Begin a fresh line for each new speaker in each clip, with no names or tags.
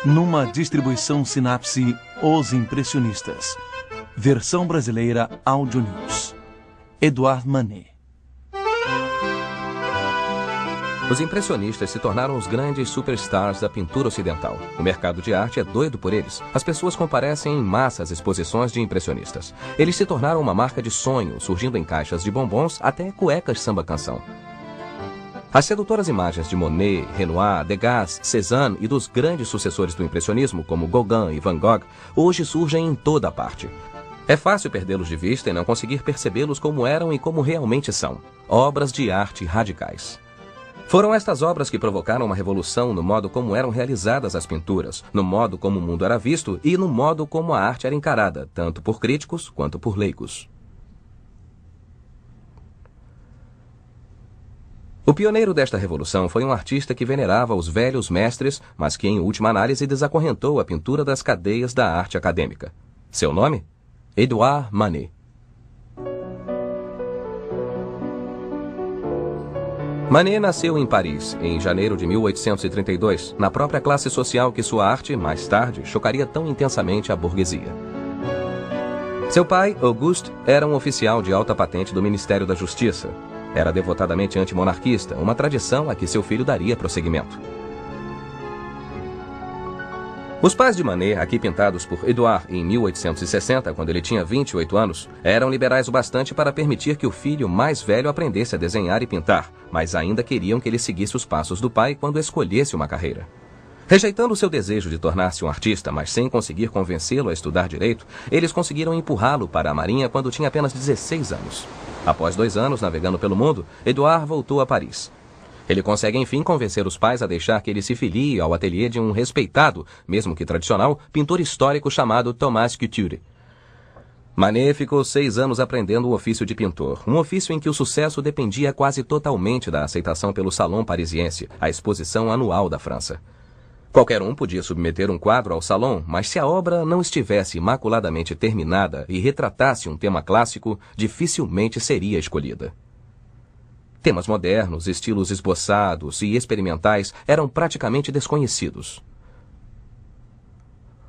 Numa distribuição Sinapse, Os Impressionistas. Versão brasileira Audio News. Edouard Manet.
Os impressionistas se tornaram os grandes superstars da pintura ocidental. O mercado de arte é doido por eles. As pessoas comparecem em massa às exposições de impressionistas. Eles se tornaram uma marca de sonho, surgindo em caixas de bombons até cuecas samba-canção. As sedutoras imagens de Monet, Renoir, Degas, Cézanne e dos grandes sucessores do impressionismo, como Gauguin e Van Gogh, hoje surgem em toda parte. É fácil perdê-los de vista e não conseguir percebê-los como eram e como realmente são. Obras de arte radicais. Foram estas obras que provocaram uma revolução no modo como eram realizadas as pinturas, no modo como o mundo era visto e no modo como a arte era encarada, tanto por críticos quanto por leigos. O pioneiro desta revolução foi um artista que venerava os velhos mestres, mas que, em última análise, desacorrentou a pintura das cadeias da arte acadêmica. Seu nome? Edouard Manet. Manet nasceu em Paris, em janeiro de 1832, na própria classe social que sua arte, mais tarde, chocaria tão intensamente a burguesia. Seu pai, Auguste, era um oficial de alta patente do Ministério da Justiça. Era devotadamente antimonarquista, uma tradição a que seu filho daria prosseguimento. Os pais de Manet, aqui pintados por Edouard em 1860, quando ele tinha 28 anos, eram liberais o bastante para permitir que o filho mais velho aprendesse a desenhar e pintar, mas ainda queriam que ele seguisse os passos do pai quando escolhesse uma carreira. Rejeitando seu desejo de tornar-se um artista, mas sem conseguir convencê-lo a estudar direito, eles conseguiram empurrá-lo para a marinha quando tinha apenas 16 anos. Após 2 anos navegando pelo mundo, Edouard voltou a Paris. Ele consegue enfim convencer os pais a deixar que ele se filie ao ateliê de um respeitado, mesmo que tradicional, pintor histórico chamado Thomas Couture. Manet ficou 6 anos aprendendo o ofício de pintor, um ofício em que o sucesso dependia quase totalmente da aceitação pelo Salon Parisiense, a exposição anual da França. Qualquer um podia submeter um quadro ao Salon, mas se a obra não estivesse imaculadamente terminada e retratasse um tema clássico, dificilmente seria escolhida. Temas modernos, estilos esboçados e experimentais eram praticamente desconhecidos.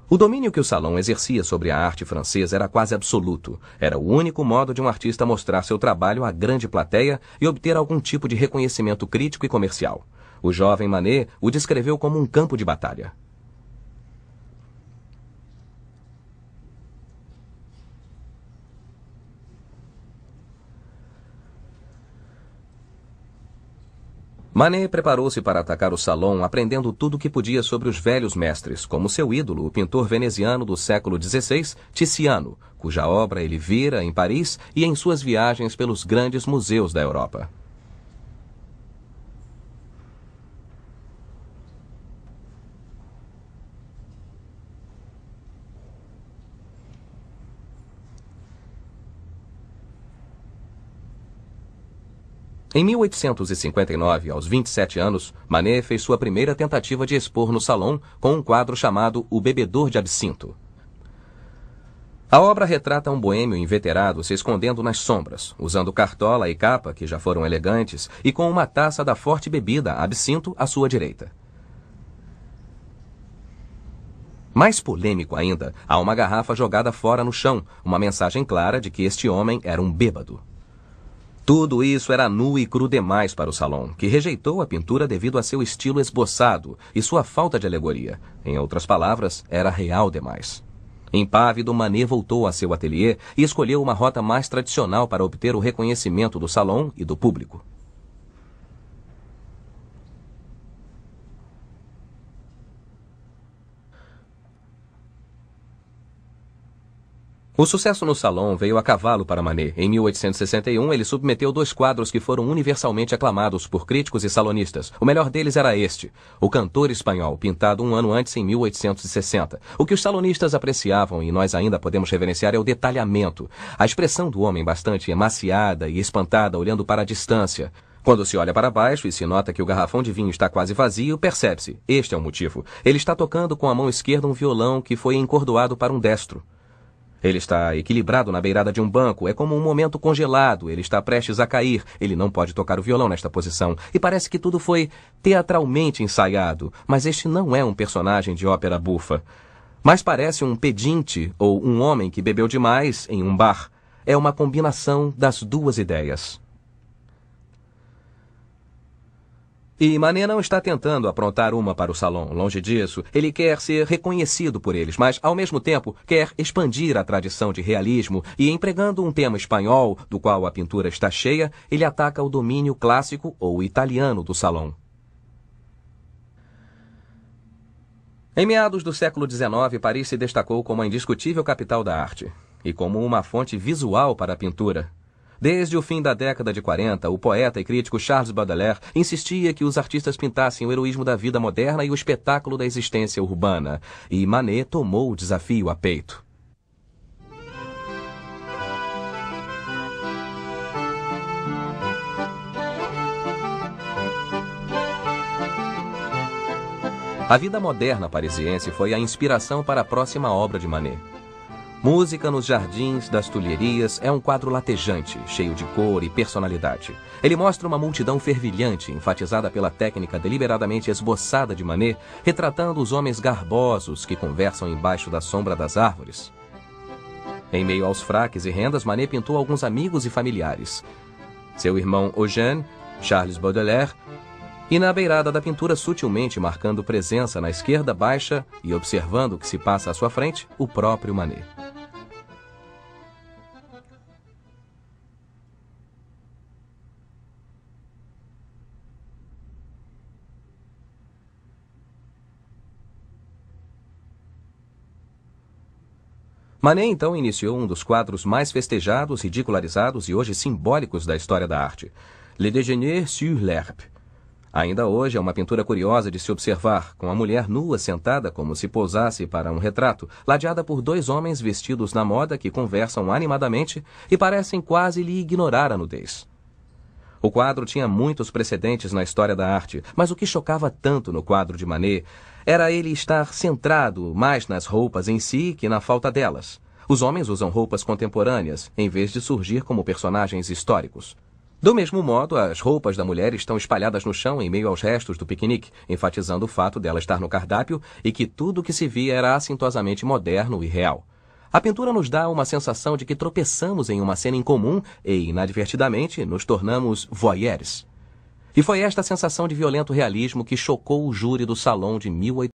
O domínio que o Salon exercia sobre a arte francesa era quase absoluto. Era o único modo de um artista mostrar seu trabalho à grande plateia e obter algum tipo de reconhecimento crítico e comercial. O jovem Manet o descreveu como um campo de batalha. Manet preparou-se para atacar o Salon aprendendo tudo o que podia sobre os velhos mestres, como seu ídolo, o pintor veneziano do século XVI, Tiziano, cuja obra ele vira em Paris e em suas viagens pelos grandes museus da Europa. Em 1859, aos 27 anos, Manet fez sua primeira tentativa de expor no Salon com um quadro chamado O Bebedor de Absinto. A obra retrata um boêmio inveterado se escondendo nas sombras, usando cartola e capa, que já foram elegantes, e com uma taça da forte bebida absinto à sua direita. Mais polêmico ainda, há uma garrafa jogada fora no chão, uma mensagem clara de que este homem era um bêbado. Tudo isso era nu e cru demais para o Salon, que rejeitou a pintura devido a seu estilo esboçado e sua falta de alegoria. Em outras palavras, era real demais. Impávido, Manet voltou a seu ateliê e escolheu uma rota mais tradicional para obter o reconhecimento do Salon e do público. O sucesso no Salon veio a cavalo para Manet. Em 1861, ele submeteu 2 quadros que foram universalmente aclamados por críticos e salonistas. O melhor deles era este, O Cantor Espanhol, pintado 1 ano antes, em 1860. O que os salonistas apreciavam, e nós ainda podemos reverenciar, é o detalhamento. A expressão do homem bastante emaciada e espantada, olhando para a distância. Quando se olha para baixo e se nota que o garrafão de vinho está quase vazio, percebe-se. Este é o motivo. Ele está tocando com a mão esquerda um violão que foi encordoado para um destro. Ele está equilibrado na beirada de um banco, é como um momento congelado, ele está prestes a cair, ele não pode tocar o violão nesta posição, e parece que tudo foi teatralmente ensaiado, mas este não é um personagem de ópera bufa. Mas parece um pedinte ou um homem que bebeu demais em um bar. É uma combinação das duas ideias. E Manet não está tentando aprontar uma para o salão, longe disso. Ele quer ser reconhecido por eles, mas, ao mesmo tempo, quer expandir a tradição de realismo e, empregando um tema espanhol, do qual a pintura está cheia, ele ataca o domínio clássico ou italiano do salão. Em meados do século XIX, Paris se destacou como a indiscutível capital da arte e como uma fonte visual para a pintura. Desde o fim da década de 40, o poeta e crítico Charles Baudelaire insistia que os artistas pintassem o heroísmo da vida moderna e o espetáculo da existência urbana, e Manet tomou o desafio a peito. A vida moderna parisiense foi a inspiração para a próxima obra de Manet. Música nos Jardins das Tulherias é um quadro latejante, cheio de cor e personalidade. Ele mostra uma multidão fervilhante, enfatizada pela técnica deliberadamente esboçada de Manet, retratando os homens garbosos que conversam embaixo da sombra das árvores. Em meio aos fraques e rendas, Manet pintou alguns amigos e familiares. Seu irmão Eugène, Charles Baudelaire, e na beirada da pintura, sutilmente marcando presença na esquerda baixa e observando o que se passa à sua frente, o próprio Manet. Manet então iniciou um dos quadros mais festejados, ridicularizados e hoje simbólicos da história da arte, Le Déjeuner sur l'herbe. Ainda hoje é uma pintura curiosa de se observar, com a mulher nua sentada como se pousasse para um retrato, ladeada por dois homens vestidos na moda que conversam animadamente e parecem quase lhe ignorar a nudez. O quadro tinha muitos precedentes na história da arte, mas o que chocava tanto no quadro de Manet era ele estar centrado mais nas roupas em si que na falta delas. Os homens usam roupas contemporâneas, em vez de surgir como personagens históricos. Do mesmo modo, as roupas da mulher estão espalhadas no chão em meio aos restos do piquenique, enfatizando o fato dela estar no cardápio e que tudo o que se via era assintosamente moderno e real. A pintura nos dá uma sensação de que tropeçamos em uma cena incomum e, inadvertidamente, nos tornamos voyeurs. E foi esta sensação de violento realismo que chocou o júri do Salão de 1800.